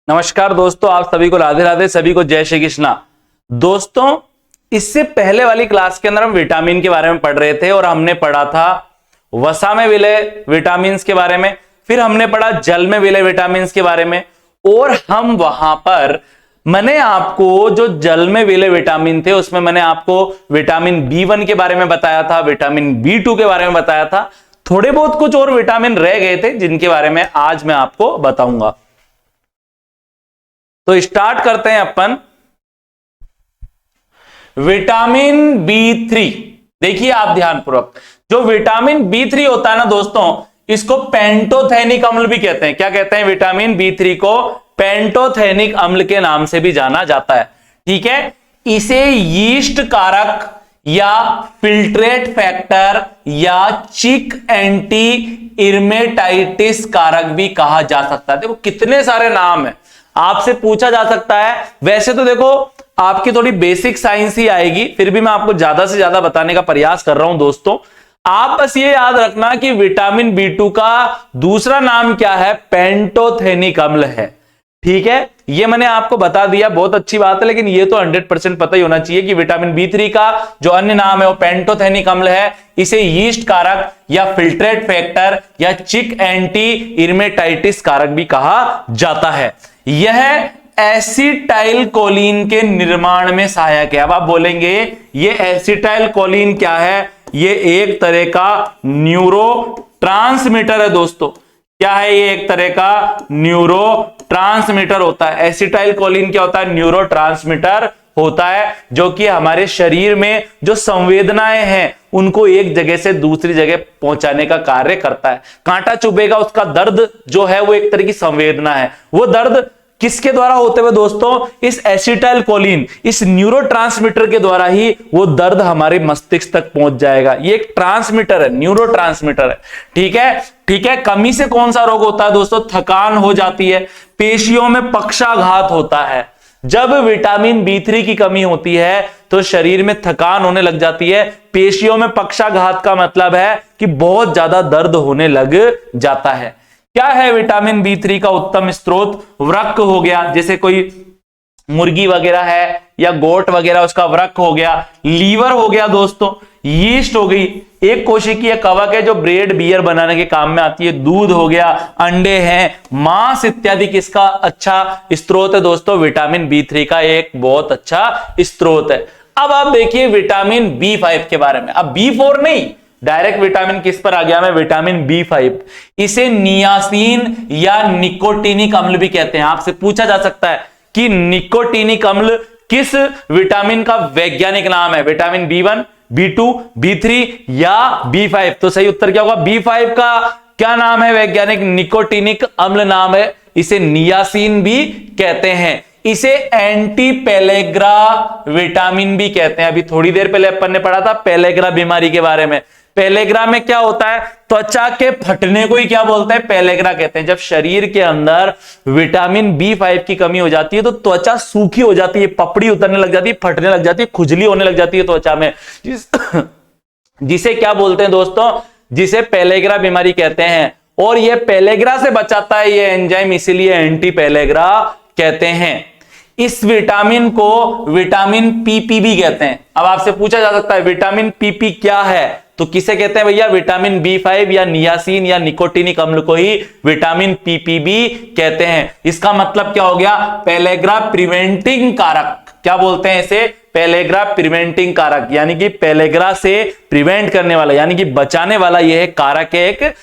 नमस्कार दोस्तों, आप सभी को राधे राधे, सभी को जय श्री कृष्णा। दोस्तों, इससे पहले वाली क्लास के अंदर हम विटामिन के बारे में पढ़ रहे थे और हमने पढ़ा था वसा में विलय विटामिन के बारे में, फिर हमने पढ़ा जल में विलय विटामिन के बारे में। और हम वहां पर मैंने आपको जो जल में विलय विटामिन थे उसमें मैंने आपको विटामिन B1 के बारे में बताया था, विटामिन B2 के बारे में बताया था, थोड़े बहुत कुछ और विटामिन रह गए थे जिनके बारे में आज मैं आपको बताऊंगा। तो स्टार्ट करते हैं अपन विटामिन B3। देखिए आप ध्यानपूर्वक, जो विटामिन B3 होता है ना दोस्तों, इसको पेंटोथेनिक अम्ल भी कहते हैं। क्या कहते हैं? विटामिन B3 को पेंटोथेनिक अम्ल के नाम से भी जाना जाता है। ठीक है, इसे यीस्ट कारक या फिल्ट्रेट फैक्टर या चिक एंटी इरमेटाइटिस कारक भी कहा जा सकता है। देखो कितने सारे नाम है, आपसे पूछा जा सकता है। वैसे तो देखो आपकी थोड़ी बेसिक साइंस ही आएगी, फिर भी मैं आपको ज्यादा से ज्यादा बताने का प्रयास कर रहा हूं। दोस्तों, आप बस ये याद रखना कि विटामिन B2 का दूसरा नाम क्या है? पेंटोथेनिक अम्ल है। ठीक है, ये मैंने आपको बता दिया, बहुत अच्छी बात है, लेकिन ये तो 100% पता ही होना चाहिए कि विटामिन B3 का जो अन्य नाम है वो पेंटोथेनिक अम्ल है। इसे यीस्ट कारक या फिल्ट्रेट फैक्टर या चिक एंटी इरमेटाइटिस कारक भी कहा जाता है। यह एसिटाइल कोलिन के निर्माण में सहायक है। अब आप बोलेंगे ये एसिटाइल कोलिन क्या है? ये एक तरह का न्यूरो ट्रांसमीटर है दोस्तों। क्या है? ये एक तरह का न्यूरो ट्रांसमीटर होता है। एसिटाइल कोलिन क्या होता है? न्यूरो ट्रांसमीटर होता है, जो कि हमारे शरीर में जो संवेदनाएं हैं उनको एक जगह से दूसरी जगह पहुंचाने का कार्य करता है। कांटा चुभेगा, उसका दर्द जो है वो एक तरह की संवेदना है। वो दर्द किसके द्वारा होते हुए दोस्तों? इस एसिटाइल कोलिन, इस न्यूरोट्रांसमीटर के द्वारा ही वो दर्द हमारे मस्तिष्क तक पहुंच जाएगा। ये एक ट्रांसमीटर है, न्यूरोट्रांसमीटर है। ठीक है, ठीक है। कमी से कौन सा रोग होता है दोस्तों? थकान हो जाती है, पेशियों में पक्षाघात होता है। जब विटामिन B3 की कमी होती है तो शरीर में थकान होने लग जाती है। पेशियों में पक्षाघात का मतलब है कि बहुत ज्यादा दर्द होने लग जाता है। क्या है विटामिन B3 का उत्तम स्रोत? वृक्क हो गया, जैसे कोई मुर्गी वगैरह है या गोट वगैरह, उसका वृक्क हो गया। लीवर हो गया दोस्तों, यीस्ट हो गई, एक कोशिकीय कवक है जो ब्रेड बियर बनाने के काम में आती है। दूध हो गया, अंडे हैं, मांस इत्यादि किसका अच्छा स्रोत है दोस्तों? विटामिन B3 का एक बहुत अच्छा स्रोत है। अब आप देखिए विटामिन B5 के बारे में। अब B4 नहीं, डायरेक्ट विटामिन किस पर आ गया? मैं विटामिन B5। इसे नियासिन या निकोटीनिक अम्ल भी कहते हैं। आपसे पूछा जा सकता है कि निकोटीनिक अम्ल किस विटामिन का वैज्ञानिक नाम है? विटामिन B1, B2, B3 या B5? तो सही उत्तर क्या होगा? B5 का क्या नाम है वैज्ञानिक? निकोटीनिक अम्ल नाम है। इसे नियासिन भी कहते हैं। इसे एंटी पेलेग्रा विटामिन भी कहते हैं। अभी थोड़ी देर पहले अपन ने पढ़ा था पेलेग्रा बीमारी के बारे में। पेलेग्रा में क्या होता है? त्वचा के फटने को ही क्या बोलते हैं? पेलेग्रा कहते हैं। जब शरीर के अंदर विटामिन B5 की कमी हो जाती है तो त्वचा सूखी हो जाती है, पपड़ी उतरने लग जाती है, फटने लग जाती है, खुजली होने लग जाती है त्वचा में, जिसे क्या बोलते हैं दोस्तों? जिसे पेलेग्रा बीमारी कहते हैं। और यह पेलेग्रा से बचाता है ये एंजाइम, इसीलिए एंटी पेलेग्रा कहते हैं। इस विटामिन को विटामिन PP भी कहते हैं। अब आपसे पूछा जा सकता है विटामिन PP क्या है? तो किसे कहते हैं भैया? विटामिन B5 या नियासिन या निकोटीनिक अम्ल को ही विटामिन PP भी कहते हैं। इसका मतलब क्या हो गया? पेलेग्रा प्रिवेंटिंग कारक। क्या बोलते हैं इसे? पेलेग्रा प्रिवेंटिंग कारक, यानी कि पेलेग्रा से प्रिवेंट करने वाला, यानी कि बचाने वाला यह कारक एक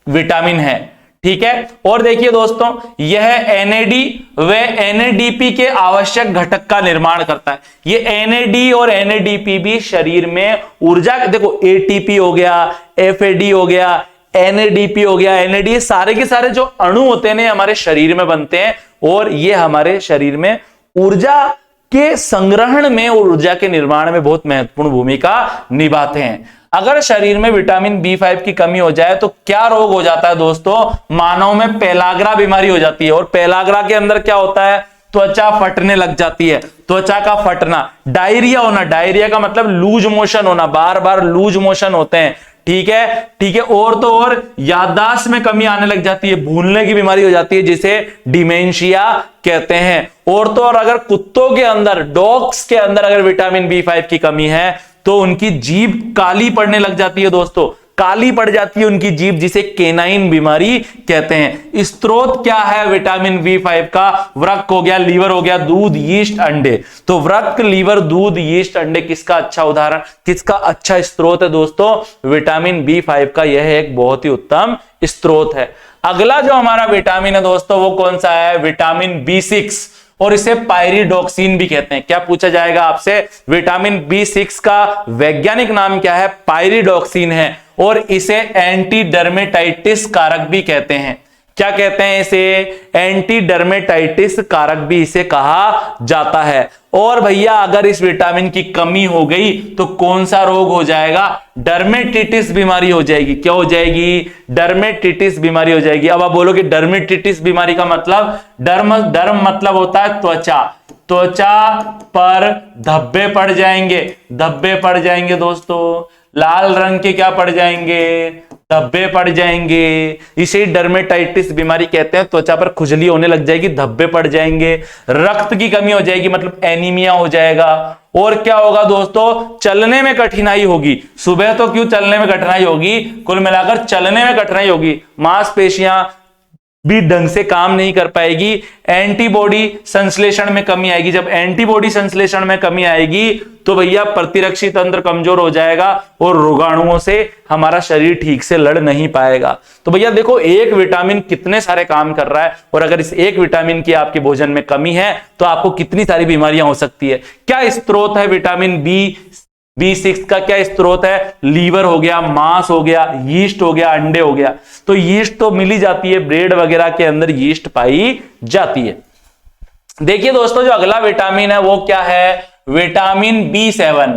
विटामिन है। ठीक है, और देखिए दोस्तों, यह NAD व NADP के आवश्यक घटक का निर्माण करता है। ये NAD और NADP भी शरीर में ऊर्जा, देखो ATP हो गया, FAD हो गया, NADP हो गया, NAD, सारे के सारे जो अणु होते हैं हमारे शरीर में बनते हैं और ये हमारे शरीर में ऊर्जा के संग्रहण में और ऊर्जा के निर्माण में बहुत महत्वपूर्ण भूमिका निभाते हैं। अगर शरीर में विटामिन B5 की कमी हो जाए तो क्या रोग हो जाता है दोस्तों? मानव में पेलाग्रा बीमारी हो जाती है। और पेलाग्रा के अंदर क्या होता है? त्वचा फटने लग जाती है, त्वचा का फटना, डायरिया होना। डायरिया का मतलब लूज मोशन होना, बार बार लूज मोशन होते हैं। ठीक है। और तो और याददाश्त में कमी आने लग जाती है, भूलने की बीमारी हो जाती है जिसे डिमेंशिया कहते हैं। और तो और अगर कुत्तों के अंदर, डॉग्स के अंदर अगर विटामिन बी5 की कमी है तो उनकी जीभ काली पड़ने लग जाती है दोस्तों, काली पड़ जाती है उनकी जीभ, जिसे केनाइन बीमारी कहते हैं। स्रोत क्या है विटामिन बी5 का? वृक्क हो गया, लीवर हो गया, दूध, यीस्ट, अंडे। तो वृक्क, लीवर, दूध, यीस्ट, अंडे किसका अच्छा उदाहरण, किसका अच्छा स्रोत है दोस्तों? विटामिन बी5 का यह एक बहुत ही उत्तम स्रोत है। अगला जो हमारा विटामिन है दोस्तों वो कौन सा है? विटामिन बी6, और इसे पायरिडॉक्सिन भी कहते हैं। क्या पूछा जाएगा आपसे? विटामिन बी6 का वैज्ञानिक नाम क्या है? पायरिडॉक्सिन है, और इसे एंटी डर्मेटाइटिस कारक भी कहते हैं। क्या कहते हैं इसे? एंटी डर्मेटाइटिस कारक भी इसे कहा जाता है। और भैया अगर इस विटामिन की कमी हो गई तो कौन सा रोग हो जाएगा? डर्मेटिटिस बीमारी हो जाएगी। क्या हो जाएगी? डर्मेटिटिस बीमारी हो जाएगी। अब आप बोलोगे डर्मेटिटिस बीमारी का मतलब? डर्म मतलब होता है त्वचा, त्वचा पर धब्बे पड़ जाएंगे, धब्बे पड़ जाएंगे दोस्तों, लाल रंग के क्या पड़ जाएंगे? धब्बे पड़ जाएंगे। इसे डर्मेटाइटिस बीमारी कहते हैं। त्वचा पर खुजली होने लग जाएगी, धब्बे पड़ जाएंगे, रक्त की कमी हो जाएगी मतलब एनीमिया हो जाएगा। और क्या होगा दोस्तों? चलने में कठिनाई होगी। सुबह तो क्यों चलने में कठिनाई होगी, कुल मिलाकर चलने में कठिनाई होगी, मांसपेशियां भी ढंग से काम नहीं कर पाएगी, एंटीबॉडी संश्लेषण में कमी आएगी। जब एंटीबॉडी संश्लेषण में कमी आएगी तो भैया प्रतिरक्षी तंत्र कमजोर हो जाएगा और रोगाणुओं से हमारा शरीर ठीक से लड़ नहीं पाएगा। तो भैया देखो एक विटामिन कितने सारे काम कर रहा है, और अगर इस एक विटामिन की आपके भोजन में कमी है तो आपको कितनी सारी बीमारियां हो सकती है। क्या स्रोत है विटामिन बी6 का? क्या स्रोत है? लीवर हो गया, मांस हो गया, यीस्ट हो गया, अंडे हो गया। तो यीस्ट तो मिली जाती है, ब्रेड वगैरह के अंदर यीस्ट पाई जाती है। देखिए दोस्तों जो अगला विटामिन है वो क्या है? विटामिन बी7।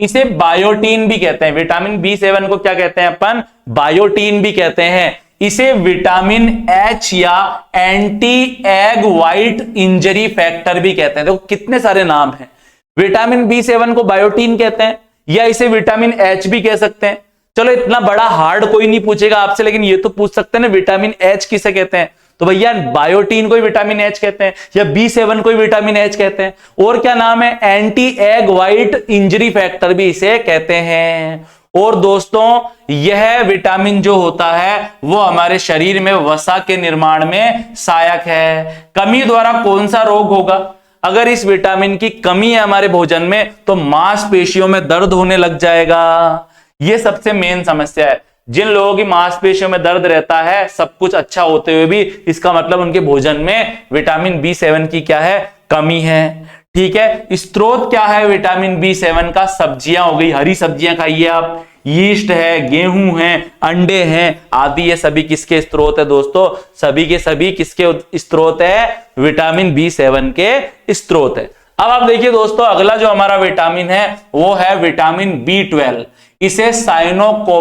इसे बायोटीन भी कहते हैं। विटामिन बी7 को क्या कहते हैं अपन? बायोटीन भी कहते हैं। इसे विटामिन एच या anti egg white injury factor भी कहते हैं। देखो कितने सारे नाम हैं। विटामिन बी7 को बायोटीन कहते हैं, या इसे विटामिन एच भी कह सकते हैं। चलो इतना बड़ा हार्ड कोई नहीं पूछेगा आपसे, लेकिन ये तो पूछ सकते हैं ना विटामिन एच किसे कहते हैं? तो भैया बायोटीन को विटामिन एच कहते हैं, या बी7 को विटामिन एच कहते हैं। और क्या नाम है? Anti egg white injury factor भी इसे कहते हैं। और दोस्तों यह विटामिन जो होता है वो हमारे शरीर में वसा के निर्माण में सहायक है। कमी द्वारा कौन सा रोग होगा? अगर इस विटामिन की कमी है हमारे भोजन में तो मांसपेशियों में दर्द होने लग जाएगा। यह सबसे मेन समस्या है। जिन लोगों की मांसपेशियों में दर्द रहता है सब कुछ अच्छा होते हुए भी, इसका मतलब उनके भोजन में विटामिन बी7 की क्या है? कमी है। ठीक है। स्रोत क्या है विटामिन बी7 का? सब्जियां हो गई, हरी सब्जियां खाइए आप, यीस्ट है, गेहूं है, अंडे हैं आदि। ये सभी किसके स्रोत है दोस्तों? सभी के सभी किसके स्रोत है? विटामिन बी7 के स्रोत है। अब आप देखिए दोस्तों अगला जो हमारा विटामिन है वो है विटामिन बी12। इसे साइनोकोबालेमिन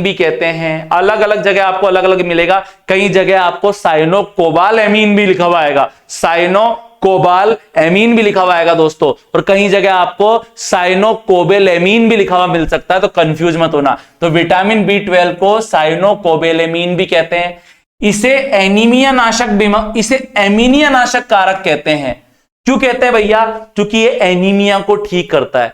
भी कहते हैं। अलग अलग जगह आपको अलग अलग मिलेगा। कई जगह आपको साइनोकोबालेमिन भी लिखा हुआ आएगा, साइनोकोबालेमिन भी लिखा हुआ आएगा दोस्तों, और कहीं जगह आपको साइनोकोबालेमिन भी लिखा हुआ मिल सकता है, तो कंफ्यूज मत होना। तो विटामिन बी12 को साइनोकोबालेमिन भी कहते हैं। इसे एनीमिया नाशक कारक कहते हैं। क्यों कहते हैं भैया? क्योंकि ये एनीमिया को ठीक करता है।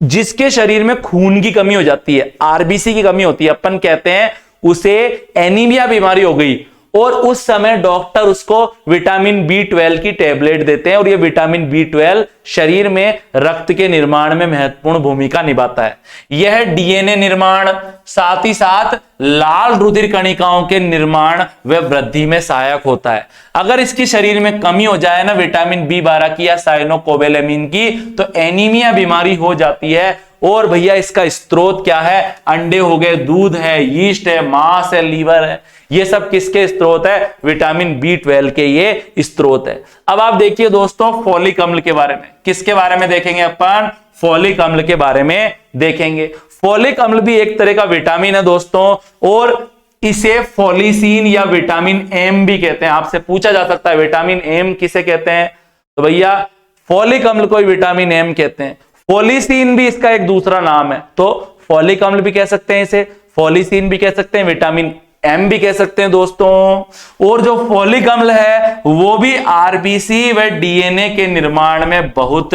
जिसके शरीर में खून की कमी हो जाती है, आरबीसी की कमी होती है, अपन कहते हैं उसे एनीमिया बीमारी हो गई, और उस समय डॉक्टर उसको विटामिन बी12 की टेबलेट देते हैं, और ये विटामिन बी12 शरीर में रक्त के निर्माण में महत्वपूर्ण भूमिका निभाता है। यह डीएनए निर्माण, साथ ही साथ लाल रुधिर कणिकाओं के निर्माण व वृद्धि में सहायक होता है। अगर इसकी शरीर में कमी हो जाए ना विटामिन बी12 की या साइनोकोबालेमिन की, तो एनीमिया बीमारी हो जाती है। और भैया इसका स्रोत क्या है? अंडे हो गए, दूध है, यीस्ट है, मांस है, लीवर है। ये सब किसके स्रोत है? विटामिन बी12 के ये स्रोत है। अब आप देखिए दोस्तों फोलिक अम्ल के बारे में। किसके बारे में देखेंगे अपन? फोलिक अम्ल के बारे में देखेंगे। फोलिक अम्ल भी एक तरह का विटामिन है दोस्तों, और इसे फोलिसीन या विटामिन एम भी कहते हैं। आपसे पूछा जा सकता है विटामिन एम किसे कहते हैं? तो भैया फोलिक अम्ल को विटामिन एम कहते हैं। फोलिसीन भी इसका एक दूसरा नाम है। तो फॉलिक अम्ल भी कह सकते हैं इसे, फॉलिसिन भी कह सकते हैं, विटामिन एम भी कह सकते हैं दोस्तों। और जो फॉलिक अम्ल है वो भी आरबीसी व डीएनए के निर्माण में बहुत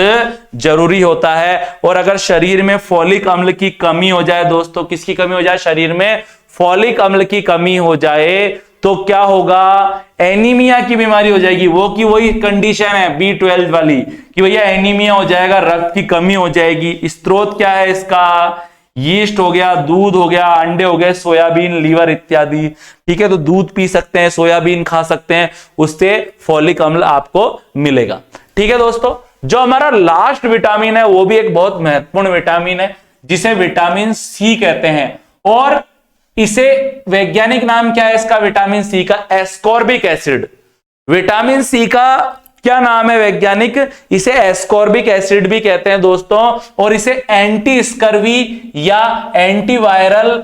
जरूरी होता है। और अगर शरीर में फॉलिक अम्ल की कमी हो जाए दोस्तों, किसकी कमी हो जाए, शरीर में फॉलिक अम्ल की कमी हो जाए तो क्या होगा, एनीमिया की बीमारी हो जाएगी। वो की वही कंडीशन है B12 वाली कि भैया एनीमिया हो जाएगा, रक्त की कमी हो जाएगी। स्रोत क्या है इसका, यीस्ट हो गया, दूध हो गया, अंडे हो गए, सोयाबीन, लीवर इत्यादि। ठीक है, तो दूध पी सकते हैं, सोयाबीन खा सकते हैं, उससे फॉलिक अम्ल आपको मिलेगा। ठीक है दोस्तों, जो हमारा लास्ट विटामिन है वो भी एक बहुत महत्वपूर्ण विटामिन है जिसे विटामिन सी कहते हैं। और इसे वैज्ञानिक नाम क्या है इसका, विटामिन सी का, एस्कॉर्बिक एसिड। विटामिन सी का क्या नाम है वैज्ञानिक, इसे एस्कॉर्बिक एसिड भी कहते हैं दोस्तों। और इसे एंटी स्कर्वी या एंटीवायरल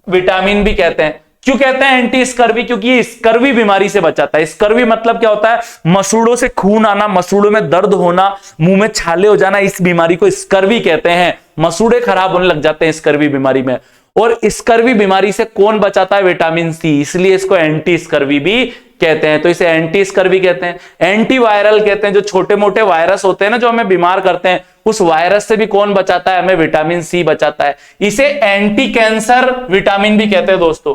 विटामिन भी कहते हैं। क्यों कहते हैं एंटी स्कर्वी, क्योंकि ये स्कर्वी बीमारी से बचाता है। स्कर्वी मतलब क्या होता है, मसूड़ों से खून आना, मसूड़ों में दर्द होना, मुंह में छाले हो जाना, इस बीमारी को स्कर्वी कहते हैं। मसूड़े खराब होने लग जाते हैं स्कर्वी बीमारी में। और स्कर्वी बीमारी से कौन बचाता है, विटामिन सी, इसलिए इसको एंटी स्कर्वी भी कहते हैं। तो इसे एंटी स्कर्वी कहते हैं। एंटीवायरल कहते हैं, जो छोटे मोटे वायरस होते हैं ना जो हमें बीमार करते हैं, उस वायरस से भी कौन बचाता है, हमें विटामिन सी बचाता है। इसे एंटी कैंसर विटामिन भी कहते हैं दोस्तों।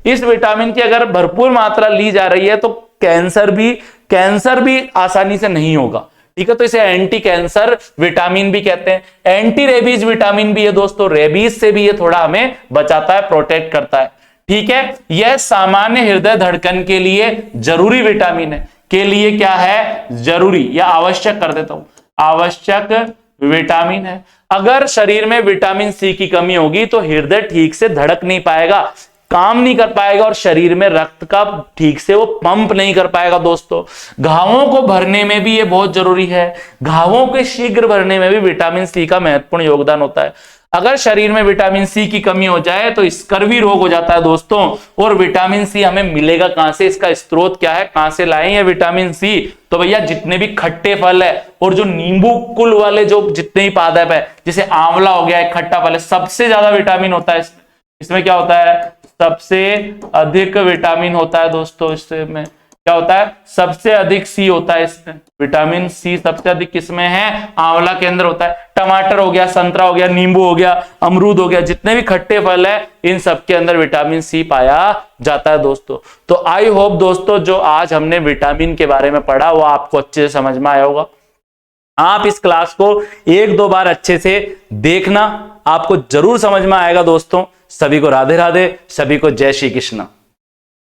इस विटामिन की अगर भरपूर मात्रा ली जा रही है तो कैंसर भी आसानी से नहीं होगा। ठीक है, तो इसे एंटी कैंसर विटामिन भी कहते हैं। एंटी रेबीज विटामिन भी है दोस्तों, रेबीज से भी ये थोड़ा हमें बचाता है, प्रोटेक्ट करता है। ठीक है, यह सामान्य हृदय धड़कन के लिए जरूरी विटामिन है। के लिए क्या है, जरूरी या आवश्यक कर देता हूं, आवश्यक विटामिन है। अगर शरीर में विटामिन सी की कमी होगी तो हृदय ठीक से धड़क नहीं पाएगा, काम नहीं कर पाएगा और शरीर में रक्त का ठीक से वो पंप नहीं कर पाएगा दोस्तों। घावों को भरने में भी ये बहुत जरूरी है। घावों के शीघ्र भरने में भी विटामिन सी का महत्वपूर्ण योगदान होता है। अगर शरीर में विटामिन सी की कमी हो जाए तो स्कर्वी रोग हो जाता है दोस्तों। और विटामिन सी हमें मिलेगा कहां से, इसका स्रोत क्या है, कहां से लाएं ये विटामिन सी, तो भैया जितने भी खट्टे फल है और जो नींबू कुल वाले जो जितने भी पादप है, जैसे आंवला हो गया, एक खट्टा फल है, सबसे ज्यादा विटामिन होता है इसमें। इसमें क्या होता है, सबसे अधिक विटामिन होता है दोस्तों। इसमें क्या होता है, सबसे अधिक सी होता है इसमें। विटामिन सी सबसे अधिक किसमें है, आंवला के अंदर होता है। टमाटर हो गया, संतरा हो गया, नींबू हो गया, अमरूद हो गया, जितने भी खट्टे फल है इन सबके अंदर विटामिन सी पाया जाता है दोस्तों। तो आई होप दोस्तों जो आज हमने विटामिन के बारे में पढ़ा वो आपको अच्छे से समझ में आया होगा। आप इस क्लास को एक दो बार अच्छे से देखना, आपको जरूर समझ में आएगा दोस्तों। सभी को राधे राधे, सभी को जय श्री कृष्ण।